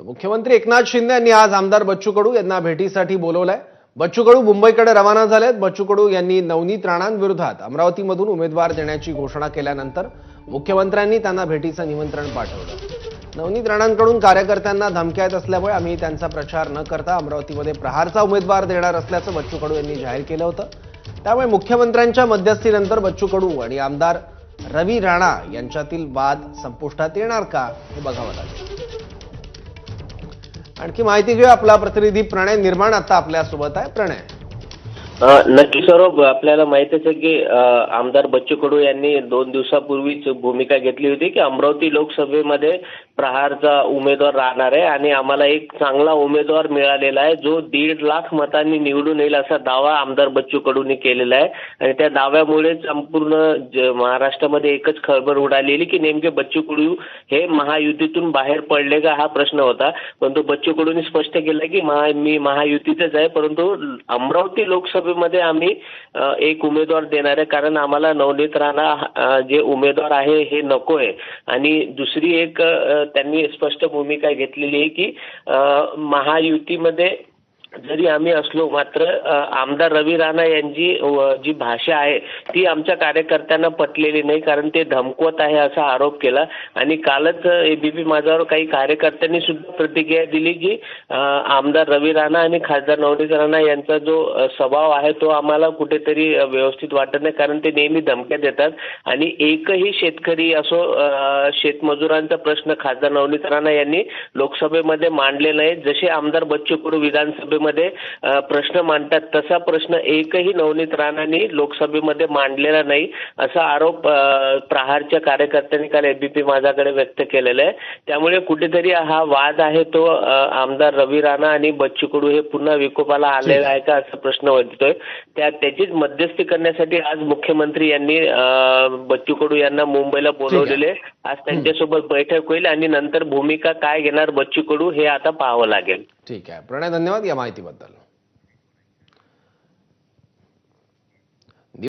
मुख्यमंत्री एकनाथ शिंदे यांनी आज आमदार बच्चू कडू यांना भेटीसाठी बोलवलंय। बच्चू कडू मुंबईकडे रवाना झालेत। बच्चू कडू यांनी नवनीत राणांविरोधात अमरावतीमधून उमेदवार देण्याची घोषणा केल्यानंतर मुख्यमंत्र्यांनी त्यांना भेटीचं निमंत्रण पाठवलं। नवनीत राणांकडून कार्यकर्त्यांना धमक्या येत असल्यामुळे आम्ही त्यांचा प्रचार न करता अमरावतीमध्ये प्रहारचा उमेदवार देणार असल्याचं बच्चू कडू यांनी जाहीर केलं होतं। त्यामुळे मुख्यमंत्र्यांच्या मध्यस्थीनंतर बच्चू कडू आणि आमदार रवी राणा यांच्यातील वाद संपुष्टात येणार का हे बघावं लागेल। आणखी माहिती घेऊया, आपला प्रतिनिधी प्रणय निर्माण आता आपल्या सोबत आहे। प्रणय, नक्की सौरभ, आपल्याला माहितीच आहे की आमदार बच्चू कडू यांनी 2 दिवसापूर्वीच भूमिका घेतली होती की अमरावती लोकसभेमध्ये प्रहारचा उमेदवार राहणार आहे आणि आम्हाला एक चांगला उमेदवार मिळालेला आहे जो 1.5 लाख मतांनी निवडून येईल असा दावा आमदार बच्चू कडूंनी केलेला आहे। आणि त्या दाव्यामुळे संपूर्ण महाराष्ट्रामध्ये एकच खळबळ उडालेली की नेमके बच्चू कडू हे महायुतीतून बाहेर पडले का हा प्रश्न होता। परंतु बच्चू कडूंनी स्पष्ट केलं की मी महायुतीतच आहे, परंतु अमरावती लोकसभेमध्ये आम्ही एक उमेदवार देणार आहे, कारण आम्हाला नवनीत राणा जे उमेदवार आहे हे नको आहे। आणि दुसरी एक त्यांनी स्पष्ट भूमिका घेतलेली आहे की महायुतीमध्ये जरी आम्ही असलो मात्र आमदार रवी राणा यांची जी भाषा आहे ती आमच्या कार्यकर्त्यांना पटलेली नाही, कारण ते धमकवत आहे असा आरोप केला। आणि कालच एबीपी माझावर काही कार्यकर्त्यांनी सुद्धा प्रतिक्रिया दिली की आमदार रवी राणा आणि खासदार नवनीत राणा यांचा जो स्वभाव आहे तो आम्हाला कुठेतरी व्यवस्थित वाटत नाही, कारण ते नेहमी धमक्या देतात आणि एकही शेतकरी असो शेतमजुरांचा प्रश्न खासदार नवनीत राणा यांनी लोकसभेमध्ये मांडले नाही। जसे आमदार बच्चू कडू विधानसभेमध्ये प्रश्न मांडतात तसा प्रश्न एकही नवनीत राणांनी लोकसभेमध्ये मांडलेला नाही असा आरोप प्रहारच्या कार्यकर्त्यांनी काल एबीपी माझाकडे व्यक्त केलेला आहे। त्यामुळे कुठेतरी हा वाद आहे तो आमदार रवी राणा आणि बच्चू कडू हे पुन्हा विकोपाला आलेला आहे का असा प्रश्न वाटतोय। त्याचीच मध्यस्थी करण्यासाठी आज मुख्यमंत्री यांनी बच्चू कडू यांना मुंबईला बोलवलेले। आज त्यांच्यासोबत बैठक होईल आणि नंतर भूमिका काय घेणार बच्चू कडू हे आता पाहावं लागेल। ठीक आहे प्रणय, धन्यवाद या माहितीबद्दल।